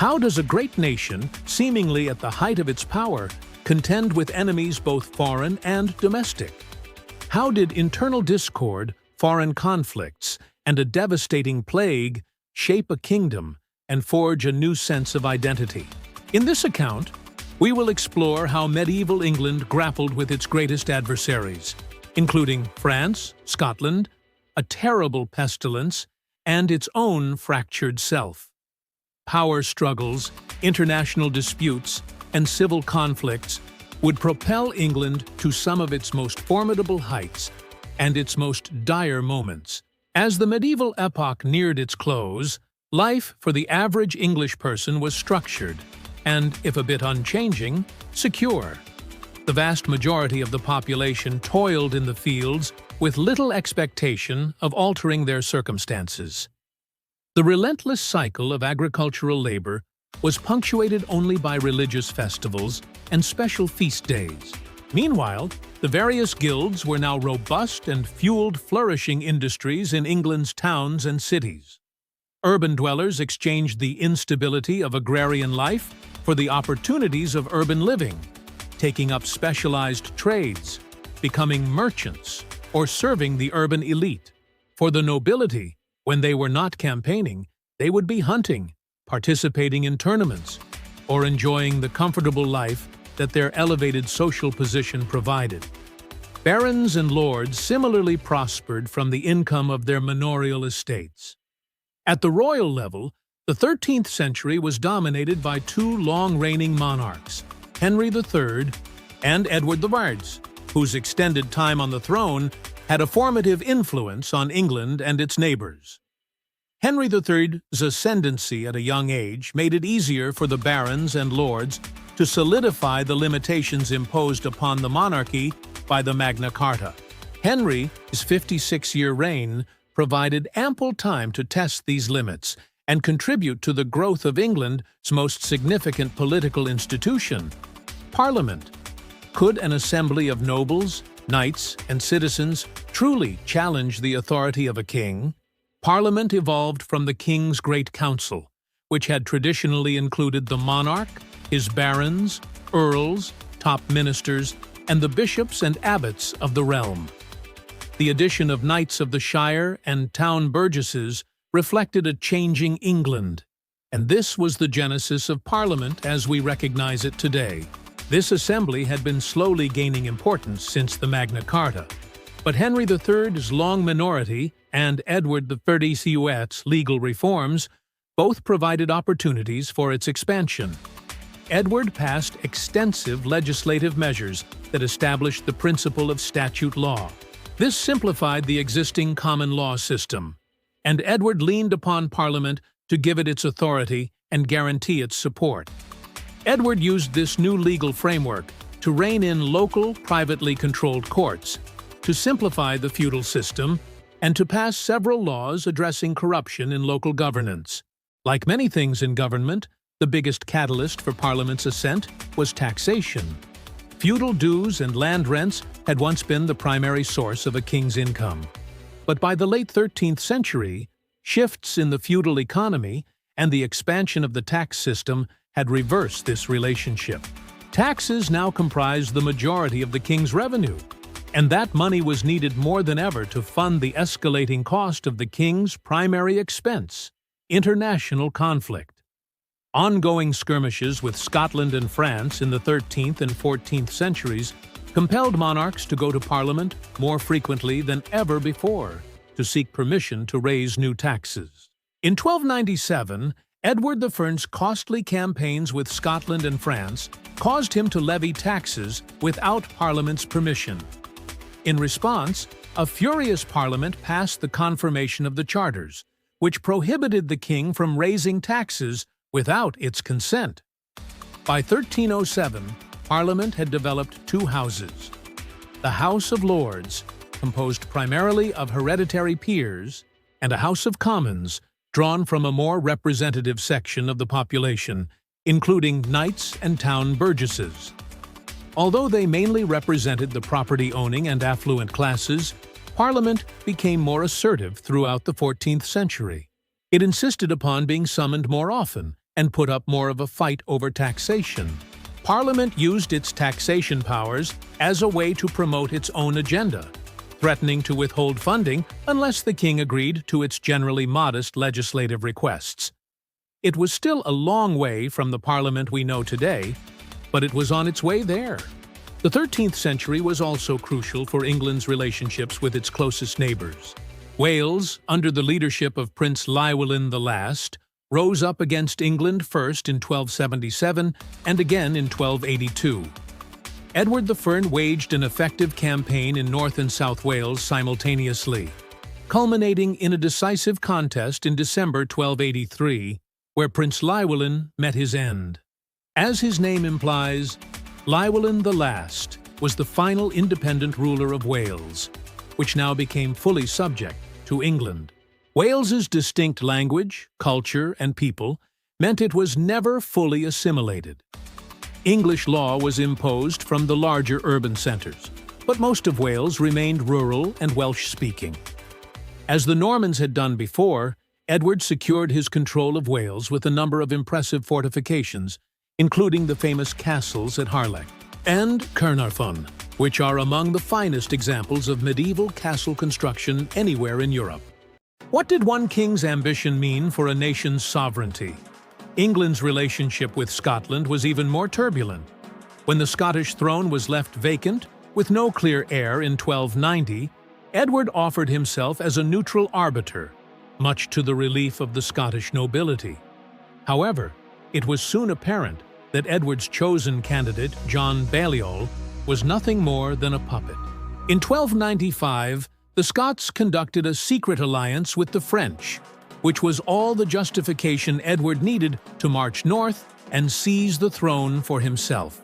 How does a great nation, seemingly at the height of its power, contend with enemies both foreign and domestic? How did internal discord, foreign conflicts, and a devastating plague shape a kingdom and forge a new sense of identity? In this account, we will explore how medieval England grappled with its greatest adversaries, including France, Scotland, a terrible pestilence, and its own fractured self. Power struggles, international disputes, and civil conflicts would propel England to some of its most formidable heights and its most dire moments. As the medieval epoch neared its close, life for the average English person was structured and, if a bit unchanging, secure. The vast majority of the population toiled in the fields with little expectation of altering their circumstances. The relentless cycle of agricultural labor was punctuated only by religious festivals and special feast days. Meanwhile, the various guilds were now robust and fueled flourishing industries in England's towns and cities. Urban dwellers exchanged the instability of agrarian life for the opportunities of urban living, taking up specialized trades, becoming merchants, or serving the urban elite. For the nobility, when they were not campaigning, they would be hunting, participating in tournaments, or enjoying the comfortable life that their elevated social position provided. Barons and lords similarly prospered from the income of their manorial estates. At the royal level, the 13th century was dominated by two long-reigning monarchs, Henry III and Edward I, whose extended time on the throne had a formative influence on England and its neighbors. Henry III's ascendancy at a young age made it easier for the barons and lords to solidify the limitations imposed upon the monarchy by the Magna Carta. Henry's 56-year reign provided ample time to test these limits and contribute to the growth of England's most significant political institution, Parliament. Could an assembly of nobles, knights, and citizens truly challenge the authority of a king? Parliament evolved from the King's Great Council, which had traditionally included the monarch, his barons, earls, top ministers, and the bishops and abbots of the realm. The addition of knights of the shire and town burgesses reflected a changing England, and this was the genesis of Parliament as we recognize it today. This assembly had been slowly gaining importance since the Magna Carta, but Henry III's long minority and Edward III's legal reforms both provided opportunities for its expansion. Edward passed extensive legislative measures that established the principle of statute law. This simplified the existing common law system, and Edward leaned upon Parliament to give it its authority and guarantee its support. Edward used this new legal framework to rein in local, privately controlled courts, to simplify the feudal system, and to pass several laws addressing corruption in local governance. Like many things in government, the biggest catalyst for Parliament's ascent was taxation. Feudal dues and land rents had once been the primary source of a king's income. But by the late 13th century, shifts in the feudal economy and the expansion of the tax system had reversed this relationship. Taxes now comprised the majority of the king's revenue, and that money was needed more than ever to fund the escalating cost of the king's primary expense, international conflict. Ongoing skirmishes with Scotland and France in the 13th and 14th centuries compelled monarchs to go to Parliament more frequently than ever before to seek permission to raise new taxes. In 1297, Edward I's costly campaigns with Scotland and France caused him to levy taxes without Parliament's permission. In response, a furious Parliament passed the Confirmation of the Charters, which prohibited the king from raising taxes without its consent. By 1307, Parliament had developed two houses: the House of Lords, composed primarily of hereditary peers, and a House of Commons, drawn from a more representative section of the population, including knights and town burgesses. Although they mainly represented the property-owning and affluent classes, Parliament became more assertive throughout the 14th century. It insisted upon being summoned more often and put up more of a fight over taxation. Parliament used its taxation powers as a way to promote its own agenda, threatening to withhold funding unless the king agreed to its generally modest legislative requests. It was still a long way from the Parliament we know today, but it was on its way there. The 13th century was also crucial for England's relationships with its closest neighbours. Wales, under the leadership of Prince Llywelyn I, rose up against England first in 1277 and again in 1282. Edward I waged an effective campaign in North and South Wales simultaneously, culminating in a decisive contest in December 1283, where Prince Llywelyn met his end. As his name implies, Llywelyn I was the final independent ruler of Wales, which now became fully subject to England. Wales's distinct language, culture, and people meant it was never fully assimilated. English law was imposed from the larger urban centres, but most of Wales remained rural and Welsh-speaking. As the Normans had done before, Edward secured his control of Wales with a number of impressive fortifications, including the famous castles at Harlech and Caernarfon, which are among the finest examples of medieval castle construction anywhere in Europe. What did one king's ambition mean for a nation's sovereignty? England's relationship with Scotland was even more turbulent. When the Scottish throne was left vacant, with no clear heir in 1290, Edward offered himself as a neutral arbiter, much to the relief of the Scottish nobility. However, it was soon apparent that Edward's chosen candidate, John Balliol, was nothing more than a puppet. In 1295, the Scots conducted a secret alliance with the French, which was all the justification Edward needed to march north and seize the throne for himself.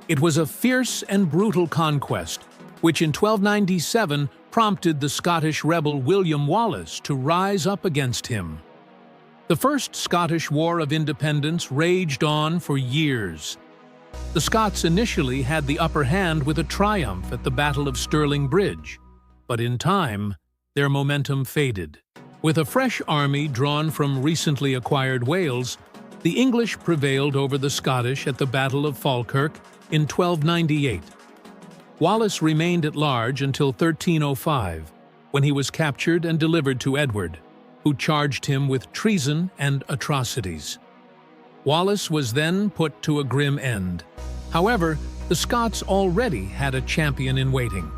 It was a fierce and brutal conquest, which in 1297 prompted the Scottish rebel William Wallace to rise up against him. The First Scottish War of Independence raged on for years. The Scots initially had the upper hand with a triumph at the Battle of Stirling Bridge, but in time, their momentum faded. With a fresh army drawn from recently acquired Wales, the English prevailed over the Scottish at the Battle of Falkirk in 1298. Wallace remained at large until 1305, when he was captured and delivered to Edward, who charged him with treason and atrocities. Wallace was then put to a grim end. However, the Scots already had a champion in waiting.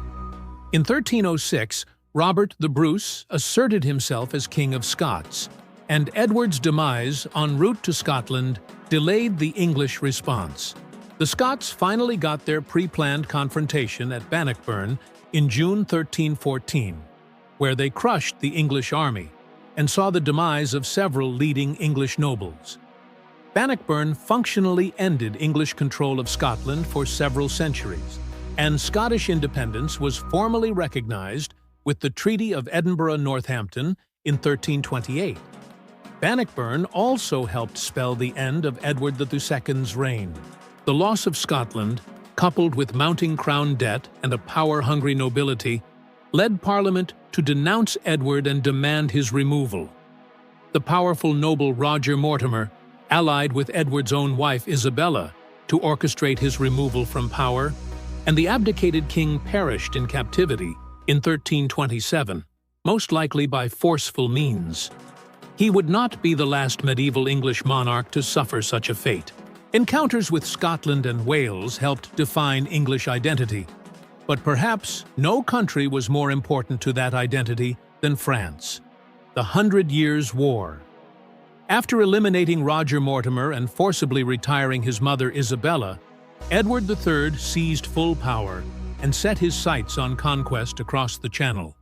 In 1306, Robert the Bruce asserted himself as King of Scots, and Edward's demise en route to Scotland delayed the English response. The Scots finally got their pre-planned confrontation at Bannockburn in June 1314, where they crushed the English army and saw the demise of several leading English nobles. Bannockburn functionally ended English control of Scotland for several centuries, and Scottish independence was formally recognized with the Treaty of Edinburgh-Northampton in 1328. Bannockburn also helped spell the end of Edward II's reign. The loss of Scotland, coupled with mounting crown debt and a power-hungry nobility, led Parliament to denounce Edward and demand his removal. The powerful noble Roger Mortimer allied with Edward's own wife Isabella to orchestrate his removal from power, and the abdicated king perished in captivity in 1327, most likely by forceful means. He would not be the last medieval English monarch to suffer such a fate. Encounters with Scotland and Wales helped define English identity, but perhaps no country was more important to that identity than France. The 100 Years' War. After eliminating Roger Mortimer and forcibly retiring his mother Isabella, Edward III seized full power and set his sights on conquest across the Channel.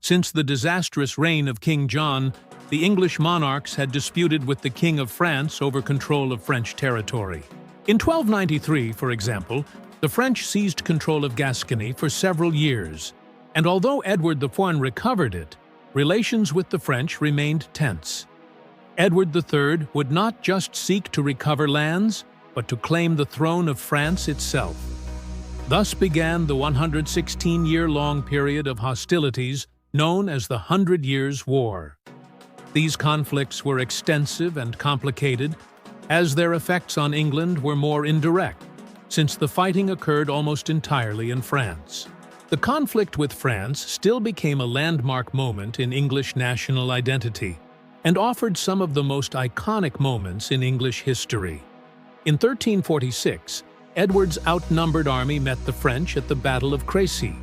Since the disastrous reign of King John, the English monarchs had disputed with the King of France over control of French territory. In 1293, for example, the French seized control of Gascony for several years, and although Edward IV recovered it, relations with the French remained tense. Edward III would not just seek to recover lands, but to claim the throne of France itself. Thus began the 116-year-long period of hostilities known as the 100 Years' War. These conflicts were extensive and complicated, as their effects on England were more indirect, since the fighting occurred almost entirely in France. The conflict with France still became a landmark moment in English national identity and offered some of the most iconic moments in English history. In 1346, Edward's outnumbered army met the French at the Battle of Crécy,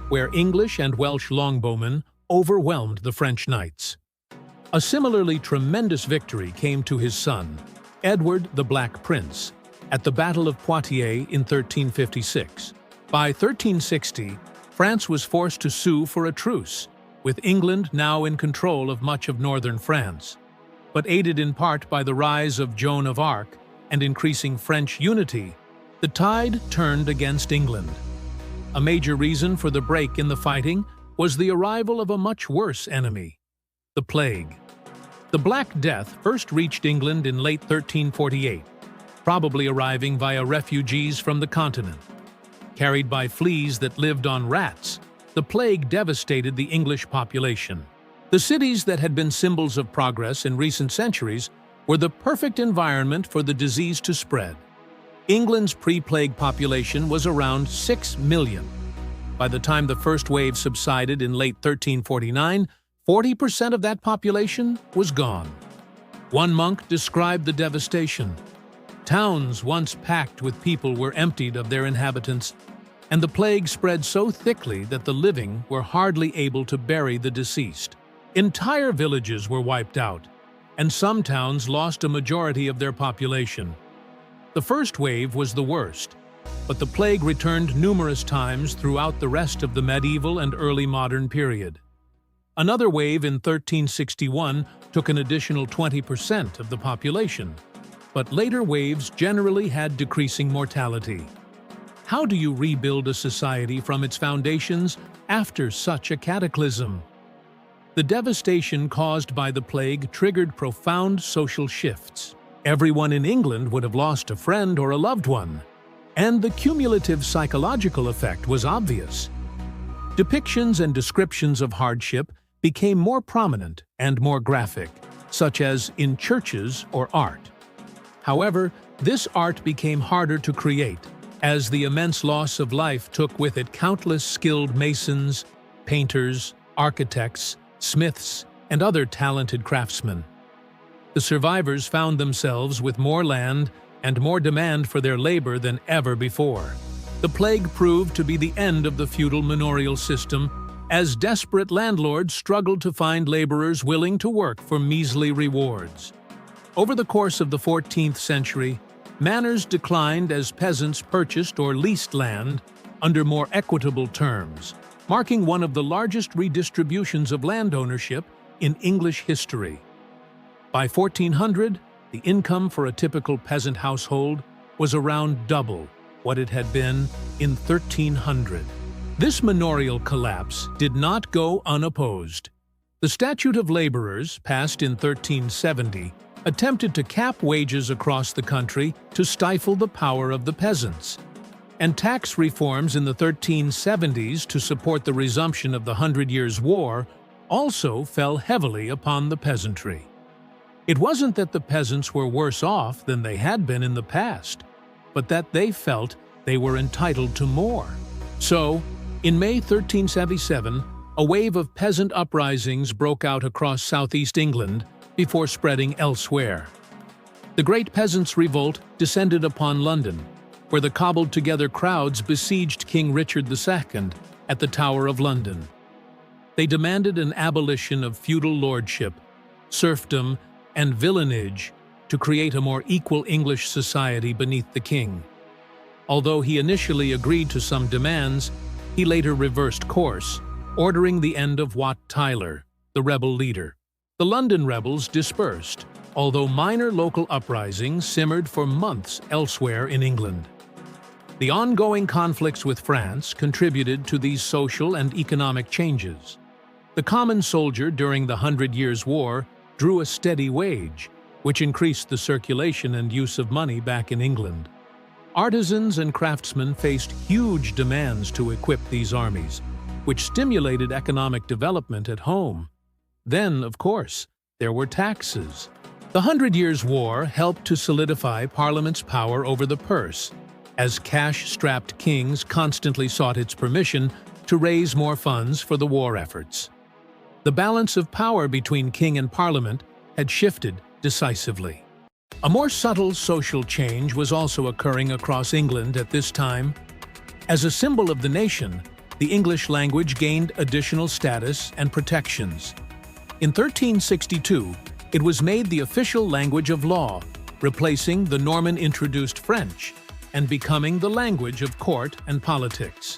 where English and Welsh longbowmen overwhelmed the French knights. A similarly tremendous victory came to his son, Edward the Black Prince, at the Battle of Poitiers in 1356. By 1360, France was forced to sue for a truce, with England now in control of much of northern France. But aided in part by the rise of Joan of Arc and increasing French unity, the tide turned against England. A major reason for the break in the fighting was the arrival of a much worse enemy, the plague. The Black Death first reached England in late 1348, probably arriving via refugees from the continent. Carried by fleas that lived on rats, the plague devastated the English population. The cities that had been symbols of progress in recent centuries were the perfect environment for the disease to spread. England's pre-plague population was around 6 million. By the time the first wave subsided in late 1349, 40% of that population was gone. One monk described the devastation. Towns once packed with people were emptied of their inhabitants, and the plague spread so thickly that the living were hardly able to bury the deceased. Entire villages were wiped out, and some towns lost a majority of their population. The first wave was the worst, but the plague returned numerous times throughout the rest of the medieval and early modern period. Another wave in 1361 took an additional 20% of the population, but later waves generally had decreasing mortality. How do you rebuild a society from its foundations after such a cataclysm? The devastation caused by the plague triggered profound social shifts. Everyone in England would have lost a friend or a loved one, and the cumulative psychological effect was obvious. Depictions and descriptions of hardship became more prominent and more graphic, such as in churches or art. However, this art became harder to create, as the immense loss of life took with it countless skilled masons, painters, architects, smiths, and other talented craftsmen. The survivors found themselves with more land and more demand for their labor than ever before. The plague proved to be the end of the feudal manorial system, as desperate landlords struggled to find laborers willing to work for measly rewards. Over the course of the 14th century, manors declined as peasants purchased or leased land under more equitable terms, marking one of the largest redistributions of land ownership in English history. By 1400, the income for a typical peasant household was around double what it had been in 1300. This manorial collapse did not go unopposed. The Statute of Laborers, passed in 1370, attempted to cap wages across the country to stifle the power of the peasants. And tax reforms in the 1370s to support the resumption of the 100 Years' War also fell heavily upon the peasantry. It wasn't that the peasants were worse off than they had been in the past, but that they felt they were entitled to more. So, in May 1377, a wave of peasant uprisings broke out across southeast England before spreading elsewhere. The Great Peasants' Revolt descended upon London, where the cobbled-together crowds besieged King Richard II at the Tower of London. They demanded an abolition of feudal lordship, serfdom, and villenage to create a more equal English society beneath the king. Although he initially agreed to some demands, he later reversed course, ordering the end of Wat Tyler, the rebel leader. The London rebels dispersed, although minor local uprisings simmered for months elsewhere in England. The ongoing conflicts with France contributed to these social and economic changes. The common soldier during the 100 Years' War drew a steady wage, which increased the circulation and use of money back in England. Artisans and craftsmen faced huge demands to equip these armies, which stimulated economic development at home. Then, of course, there were taxes. The Hundred Years' War helped to solidify Parliament's power over the purse, as cash-strapped kings constantly sought its permission to raise more funds for the war efforts. The balance of power between king and Parliament had shifted decisively. A more subtle social change was also occurring across England at this time. As a symbol of the nation, the English language gained additional status and protections. In 1362, it was made the official language of law, replacing the Norman-introduced French and becoming the language of court and politics.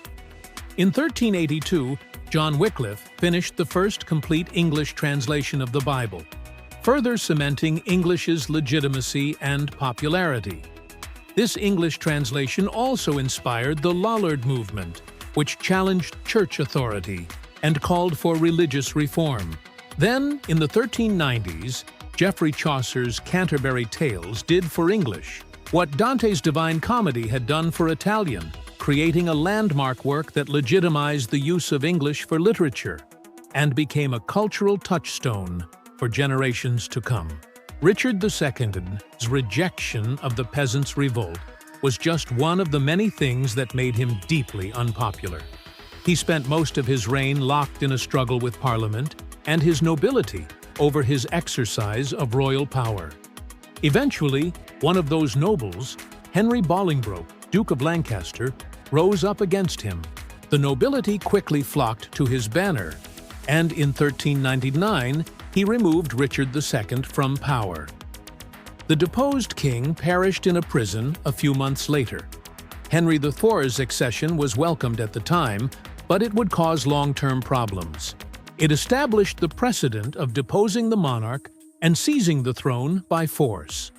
In 1382, John Wycliffe finished the first complete English translation of the Bible, further cementing English's legitimacy and popularity. This English translation also inspired the Lollard movement, which challenged church authority and called for religious reform. Then, in the 1390s, Geoffrey Chaucer's Canterbury Tales did for English what Dante's Divine Comedy had done for Italian, creating a landmark work that legitimized the use of English for literature and became a cultural touchstone for generations to come. Richard II's rejection of the Peasants' Revolt was just one of the many things that made him deeply unpopular. He spent most of his reign locked in a struggle with Parliament and his nobility over his exercise of royal power. Eventually, one of those nobles, Henry Bolingbroke, Duke of Lancaster, rose up against him. The nobility quickly flocked to his banner, and in 1399, he removed Richard II from power. The deposed king perished in a prison a few months later. Henry IV's accession was welcomed at the time, but it would cause long-term problems. It established the precedent of deposing the monarch and seizing the throne by force.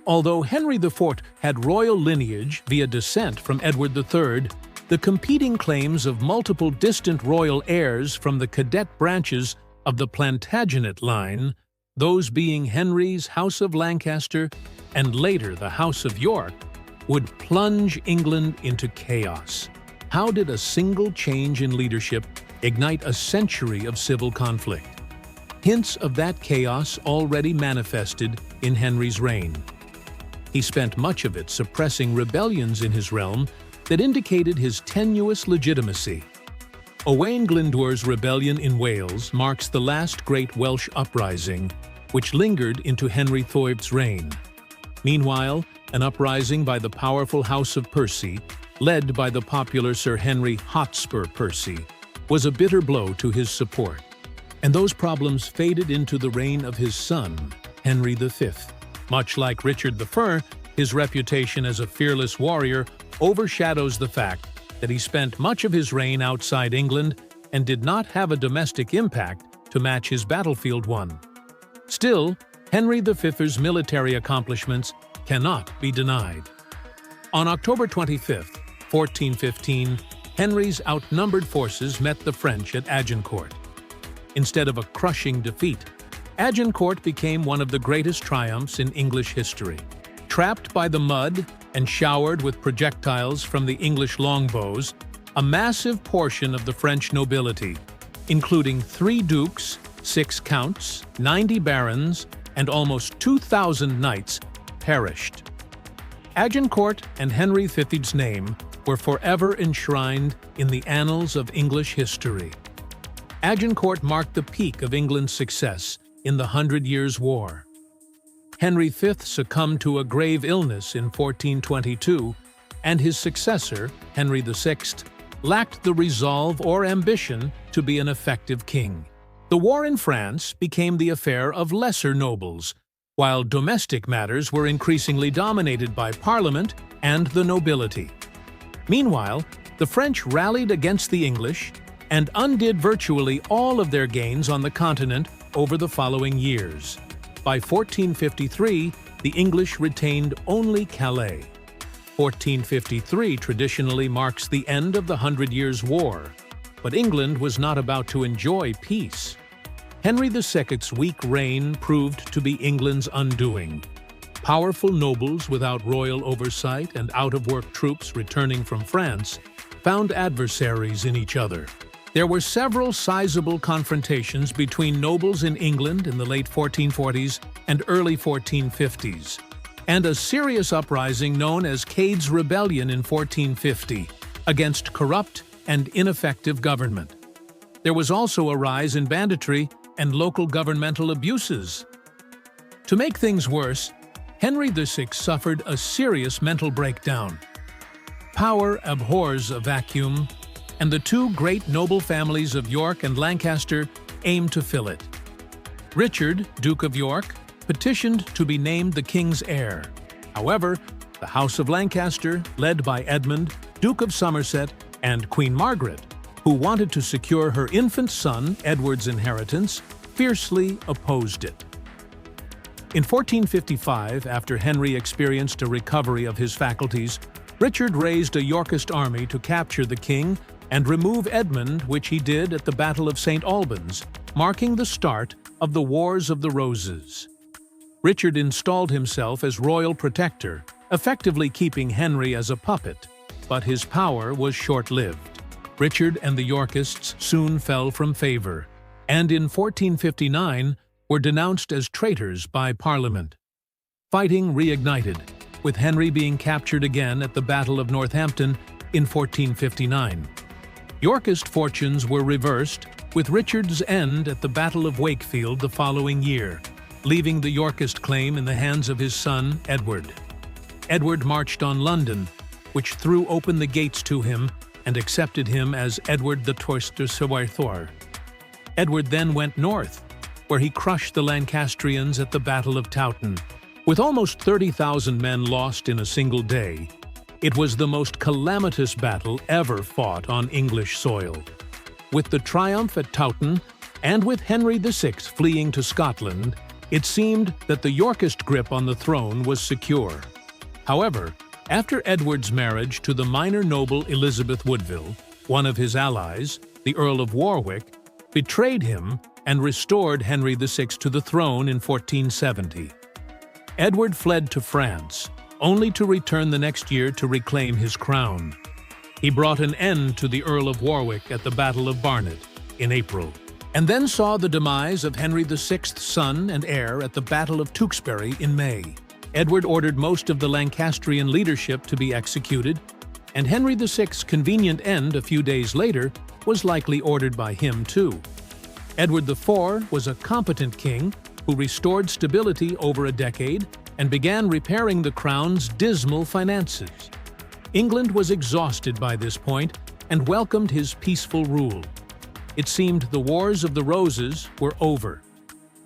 Although Henry IV had royal lineage via descent from Edward III, the competing claims of multiple distant royal heirs from the cadet branches of the Plantagenet line, those being Henry's House of Lancaster and later the House of York, would plunge England into chaos. How did a single change in leadership ignite a century of civil conflict? Hints of that chaos already manifested in Henry's reign. He spent much of it suppressing rebellions in his realm that indicated his tenuous legitimacy. Owain Glyndwr's rebellion in Wales marks the last great Welsh uprising, which lingered into Henry IV's reign. Meanwhile, an uprising by the powerful House of Percy, led by the popular Sir Henry Hotspur Percy, was a bitter blow to his support. And those problems faded into the reign of his son, Henry V. Much like Richard I, his reputation as a fearless warrior overshadows the fact that he spent much of his reign outside England and did not have a domestic impact to match his battlefield one. Still, Henry V's military accomplishments cannot be denied. On October 25, 1415, Henry's outnumbered forces met the French at Agincourt. Instead of a crushing defeat, Agincourt became one of the greatest triumphs in English history. Trapped by the mud and showered with projectiles from the English longbows, a massive portion of the French nobility, including 3 dukes, 6 counts, 90 barons, and almost 2,000 knights, perished. Agincourt and Henry V's name were forever enshrined in the annals of English history. Agincourt marked the peak of England's success in the Hundred Years' War. Henry V succumbed to a grave illness in 1422, and his successor, Henry VI, lacked the resolve or ambition to be an effective king. The war in France became the affair of lesser nobles, while domestic matters were increasingly dominated by Parliament and the nobility. Meanwhile, the French rallied against the English and undid virtually all of their gains on the continent over the following years. By 1453, the English retained only Calais. 1453 traditionally marks the end of the Hundred Years' War, but England was not about to enjoy peace. Henry VI's weak reign proved to be England's undoing. Powerful nobles without royal oversight and out-of-work troops returning from France found adversaries in each other. There were several sizable confrontations between nobles in England in the late 1440s and early 1450s, and a serious uprising known as Cade's Rebellion in 1450 against corrupt and ineffective government. There was also a rise in banditry and local governmental abuses. To make things worse, Henry VI suffered a serious mental breakdown. Power abhors a vacuum, and the two great noble families of York and Lancaster aimed to fill it. Richard, Duke of York, petitioned to be named the king's heir. However, the House of Lancaster, led by Edmund, Duke of Somerset, and Queen Margaret, who wanted to secure her infant son, Edward's inheritance, fiercely opposed it. In 1455, after Henry experienced a recovery of his faculties, Richard raised a Yorkist army to capture the king and remove Edmund, which he did at the Battle of St. Albans, marking the start of the Wars of the Roses. Richard installed himself as royal protector, effectively keeping Henry as a puppet, but his power was short-lived. Richard and the Yorkists soon fell from favor, and in 1459 were denounced as traitors by Parliament. Fighting reignited, with Henry being captured again at the Battle of Northampton in 1459. Yorkist fortunes were reversed, with Richard's end at the Battle of Wakefield the following year, leaving the Yorkist claim in the hands of his son, Edward. Edward marched on London, which threw open the gates to him and accepted him as Edward the Torster. Edward then went north, where he crushed the Lancastrians at the Battle of Towton. With almost 30,000 men lost in a single day, it was the most calamitous battle ever fought on English soil. With the triumph at Towton, and with Henry VI fleeing to Scotland, it seemed that the Yorkist grip on the throne was secure. However, after Edward's marriage to the minor noble Elizabeth Woodville, one of his allies, the Earl of Warwick, betrayed him and restored Henry VI to the throne in 1470. Edward fled to France, only to return the next year to reclaim his crown. He brought an end to the Earl of Warwick at the Battle of Barnet in April, and then saw the demise of Henry VI's son and heir at the Battle of Tewkesbury in May. Edward ordered most of the Lancastrian leadership to be executed, and Henry VI's convenient end a few days later was likely ordered by him too. Edward IV was a competent king who restored stability over a decade and began repairing the crown's dismal finances. England was exhausted by this point and welcomed his peaceful rule. It seemed the Wars of the Roses were over.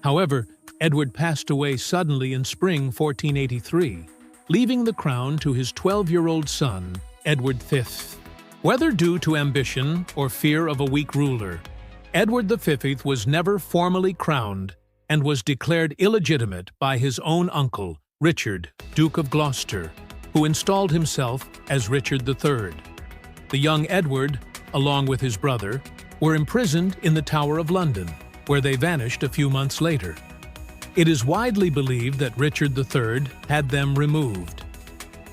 However, Edward passed away suddenly in spring 1483, leaving the crown to his 12-year-old son, Edward V. Whether due to ambition or fear of a weak ruler, Edward V was never formally crowned and was declared illegitimate by his own uncle, Richard, Duke of Gloucester, who installed himself as Richard III. The young Edward, along with his brother, were imprisoned in the Tower of London, where they vanished a few months later. It is widely believed that Richard III had them removed.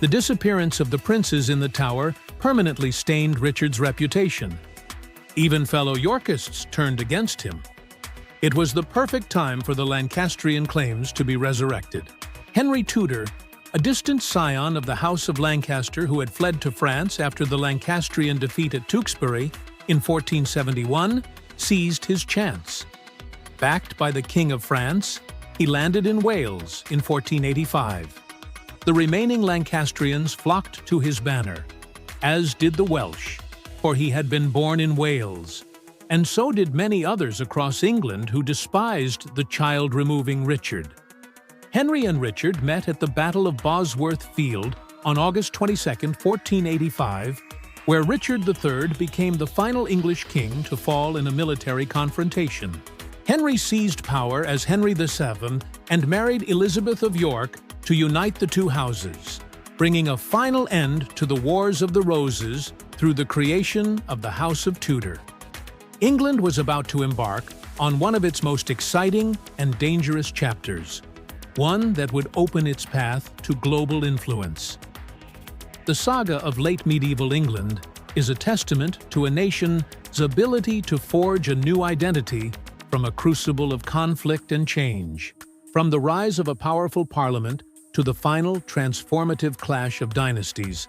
The disappearance of the princes in the Tower permanently stained Richard's reputation. Even fellow Yorkists turned against him. It was the perfect time for the Lancastrian claims to be resurrected. Henry Tudor, a distant scion of the House of Lancaster who had fled to France after the Lancastrian defeat at Tewkesbury in 1471, seized his chance. Backed by the King of France, he landed in Wales in 1485. The remaining Lancastrians flocked to his banner, as did the Welsh, for he had been born in Wales, and so did many others across England who despised the child-removing Richard. Henry and Richard met at the Battle of Bosworth Field on August 22, 1485, where Richard III became the final English king to fall in a military confrontation. Henry seized power as Henry VII and married Elizabeth of York to unite the two houses, bringing a final end to the Wars of the Roses through the creation of the House of Tudor. England was about to embark on one of its most exciting and dangerous chapters, one that would open its path to global influence. The saga of late medieval England is a testament to a nation its ability to forge a new identity from a crucible of conflict and change. From the rise of a powerful parliament to the final transformative clash of dynasties,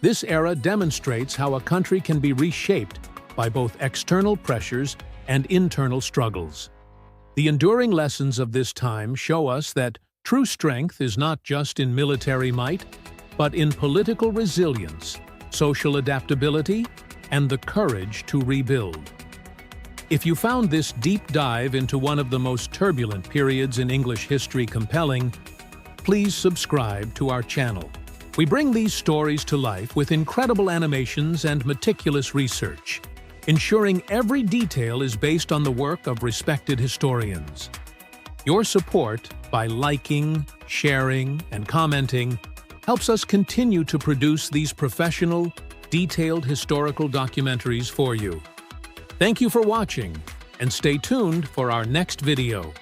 this era demonstrates how a country can be reshaped by both external pressures and internal struggles. The enduring lessons of this time show us that true strength is not just in military might, but in political resilience, social adaptability, and the courage to rebuild. If you found this deep dive into one of the most turbulent periods in English history compelling, please subscribe to our channel. We bring these stories to life with incredible animations and meticulous research, ensuring every detail is based on the work of respected historians. Your support, by liking, sharing, and commenting, helps us continue to produce these professional, detailed historical documentaries for you. Thank you for watching, and stay tuned for our next video.